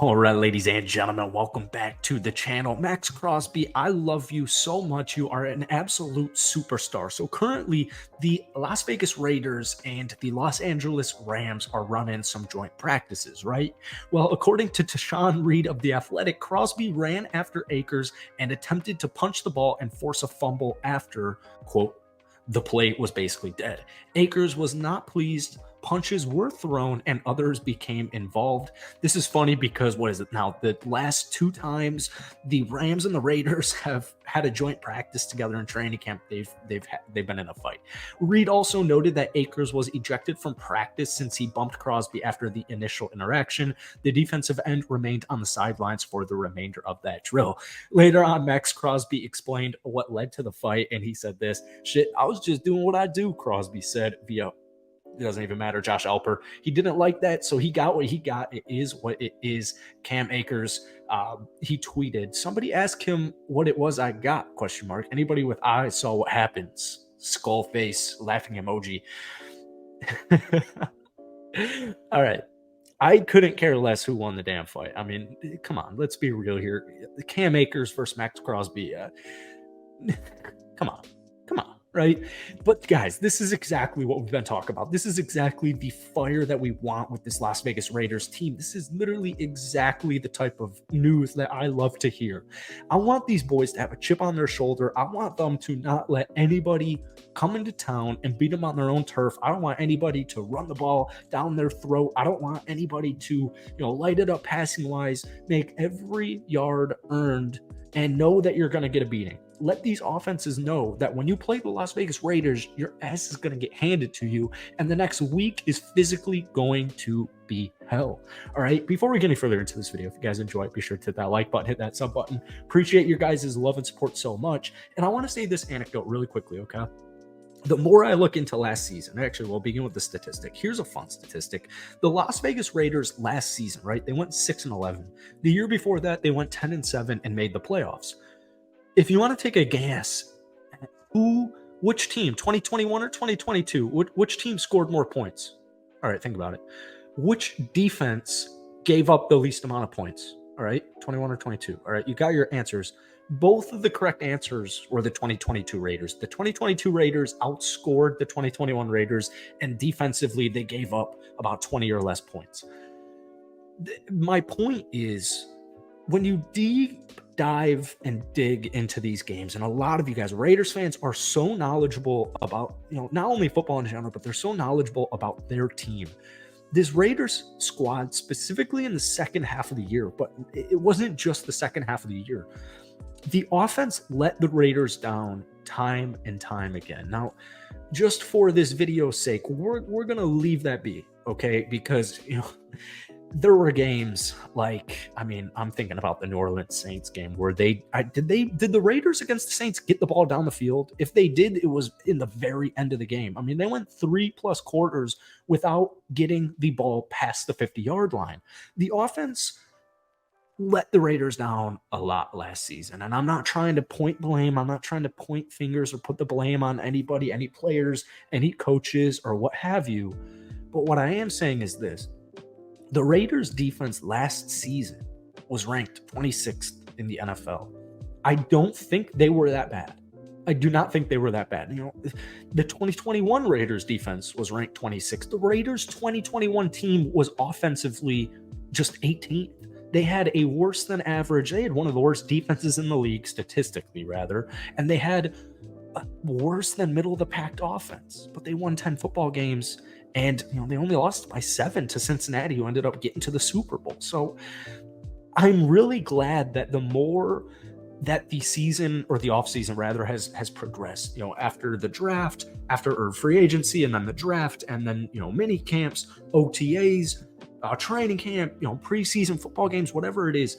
All right, ladies and gentlemen, welcome back to the channel. Max Crosby, I love you so much. You are an absolute superstar. So currently, the Las Vegas Raiders and the Los Angeles Rams are running some joint practices, right? Well, according to Tashawn Reed of The Athletic, Crosby ran after Akers and attempted to punch the ball and force a fumble after, quote, the play was basically dead. Akers was not pleased. Punches were thrown and others became involved. This is funny because what is it now? The last two times the Rams and the Raiders have had a joint practice together in training camp, they've been in a fight. Reed also noted that Akers was ejected from practice since he bumped Crosby after the initial interaction. The defensive end remained on the sidelines for the remainder of that drill. Later on, Max Crosby explained what led to the fight, and he said this: "Shit, I was just doing what I do," Crosby said via, it doesn't even matter, Josh Alper. He didn't like that, so he got what he got. It is what it is. Cam Akers, he tweeted, "Somebody asked him what it was I got, question mark. Anybody with eyes saw what happens. Skull face, laughing emoji." All right. I couldn't care less who won the damn fight. I mean, come on, let's be real here. Cam Akers versus Max Crosby. Come on. Right? But guys, this is exactly what we've been talking about. This is exactly the fire that we want with this Las Vegas Raiders team. This is literally exactly the type of news that I love to hear. I want these boys to have a chip on their shoulder. I want them to not let anybody come into town and beat them on their own turf. I don't want anybody to run the ball down their throat. I don't want anybody to, light it up passing wise, make every yard earned and know that you're going to get a beating. Let these offenses know that when you play the Las Vegas Raiders, your ass is going to get handed to you, and the next week is physically going to be hell. All right, before we get any further into this video, if you guys enjoy it, be sure to hit that like button, hit that sub button. Appreciate your guys' love and support so much. And I want to say this anecdote really quickly, okay? The more I look into last season, actually, we'll begin with the statistic. Here's a fun statistic. The Las Vegas Raiders last season, right? They went 6-11. The year before that, they went 10-7 and made the playoffs. If you want to take a guess, which team, 2021 or 2022, which team scored more points? All right, think about it. Which defense gave up the least amount of points? All right, 21 or 22. All right, you got your answers. Both of the correct answers were the 2022 Raiders. The 2022 Raiders outscored the 2021 Raiders, and defensively, they gave up about 20 or less points. My point is, when you dive and dig into these games, and a lot of you guys, Raiders fans, are so knowledgeable about, not only football in general, but they're so knowledgeable about their team. This Raiders squad, specifically in the second half of the year, but it wasn't just the second half of the year. The offense let the Raiders down time and time again. Now, just for this video's sake, we're going to leave that be, okay? Because, there were games like, I'm thinking about the New Orleans Saints game where did the Raiders against the Saints get the ball down the field? If they did, it was in the very end of the game. They went 3+ quarters without getting the ball past the 50-yard line. The offense let the Raiders down a lot last season. And I'm not trying to point blame. I'm not trying to point fingers or put the blame on anybody, any players, any coaches, or what have you. But what I am saying is this. The Raiders defense last season was ranked 26th in the NFL. I don't think they were that bad. I do not think they were that bad. The 2021 Raiders defense was ranked 26th. The Raiders 2021 team was offensively just 18th. They had a worse than average. They had one of the worst defenses in the league, statistically rather, and they had a worse than middle of the pack offense. But they won 10 football games. And, they only lost by 7 to Cincinnati, who ended up getting to the Super Bowl. So I'm really glad that the more that the season, or the offseason rather, has progressed, after the draft, after free agency, and then the draft, and then, mini camps, OTAs, training camp, preseason football games, whatever it is.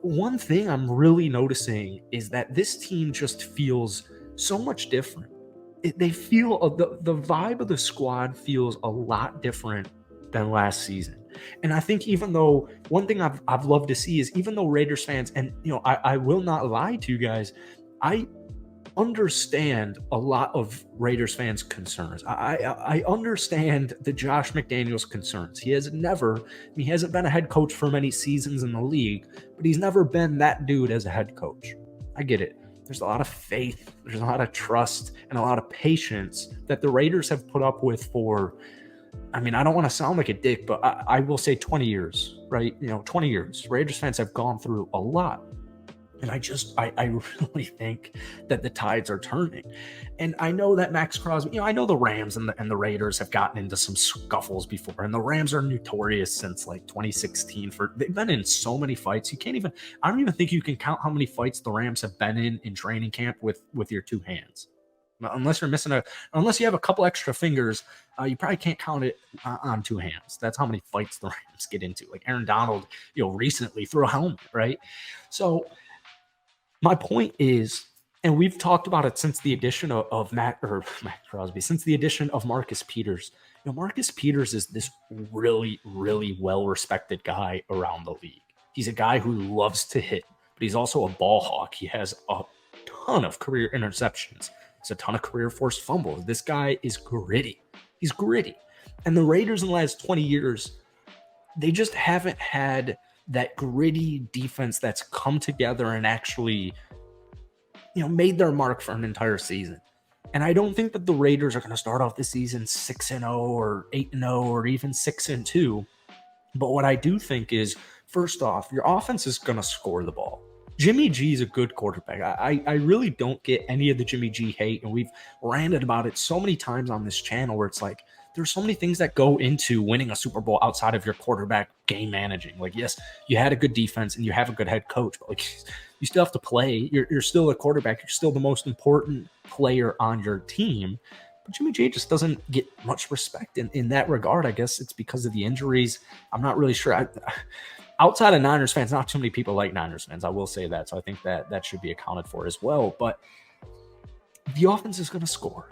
One thing I'm really noticing is that this team just feels so much different. They feel the vibe of the squad feels a lot different than last season. And I think, even though one thing I've loved to see is, even though Raiders fans, and I will not lie to you guys, I understand a lot of Raiders fans' concerns. I understand the Josh McDaniels concerns. He hasn't been a head coach for many seasons in the league, but he's never been that dude as a head coach. I get it. There's a lot of faith, there's a lot of trust, and a lot of patience that the Raiders have put up with for, I mean, I don't want to sound like a dick, but I will say 20 years, right? 20 years. Raiders fans have gone through a lot. And I really think that the tides are turning. And I know that Max Crosby, I know the Rams and the Raiders have gotten into some scuffles before. And the Rams are notorious since like 2016 they've been in so many fights. I don't even think you can count how many fights the Rams have been in training camp with your two hands. Unless you have a couple extra fingers, you probably can't count it on two hands. That's how many fights the Rams get into. Like Aaron Donald, recently threw a helmet, right? So my point is, and we've talked about it since the addition of Matt Crosby, since the addition of Marcus Peters. Marcus Peters is this really, really well-respected guy around the league. He's a guy who loves to hit, but he's also a ball hawk. He has a ton of career interceptions. He's a ton of career forced fumbles. This guy is gritty. He's gritty. And the Raiders in the last 20 years, they just haven't had that gritty defense that's come together and actually, made their mark for an entire season. And I don't think that the Raiders are going to start off the season 6-0 or 8-0 or even 6-2. But what I do think is, first off, your offense is going to score the ball. Jimmy G is a good quarterback. I really don't get any of the Jimmy G hate, and we've ranted about it so many times on this channel where it's like, there's so many things that go into winning a Super Bowl outside of your quarterback game managing. Like, yes, you had a good defense and you have a good head coach, but like, you still have to play. You're still a quarterback. You're still the most important player on your team. But Jimmy G just doesn't get much respect in that regard. I guess it's because of the injuries. I'm not really sure. Outside of Niners fans, not too many people like Niners fans. I will say that. So I think that should be accounted for as well. But the offense is going to score.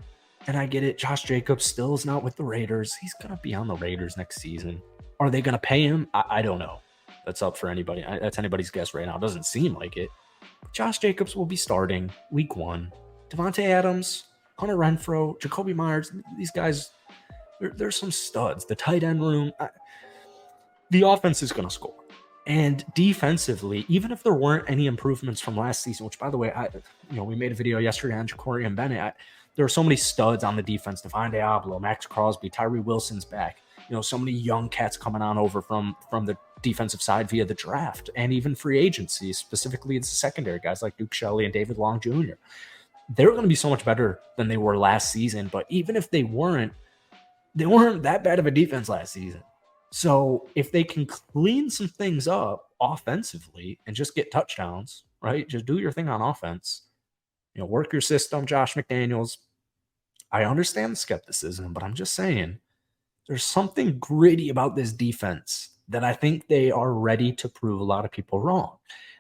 And I get it. Josh Jacobs still is not with the Raiders. He's going to be on the Raiders next season. Are they going to pay him? I don't know. That's up for anybody. That's anybody's guess right now. It doesn't seem like it. But Josh Jacobs will be starting week 1. Devontae Adams, Hunter Renfrow, Jacoby Myers. These guys, there's some studs. The tight end room. The offense is going to score. And defensively, even if there weren't any improvements from last season, which, by the way, we made a video yesterday on Ja'Cory and Bennett. There are so many studs on the defense. Devon Diablo, Max Crosby, Tyree Wilson's back. So many young cats coming on over from the defensive side via the draft and even free agency, specifically it's the secondary guys like Duke Shelley and David Long Jr. They're going to be so much better than they were last season. But even if they weren't that bad of a defense last season. So if they can clean some things up offensively and just get touchdowns, right? Just do your thing on offense. Work your system, Josh McDaniels. I understand the skepticism, but I'm just saying there's something gritty about this defense that I think they are ready to prove a lot of people wrong.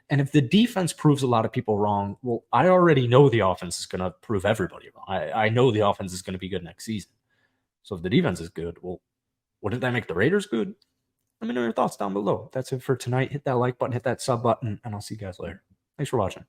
And if the defense proves a lot of people wrong, well, I already know the offense is going to prove everybody wrong. I know the offense is going to be good next season. So if the defense is good, well, wouldn't that make the Raiders good? Let me know your thoughts down below. That's it for tonight. Hit that like button, hit that sub button, and I'll see you guys later. Thanks for watching.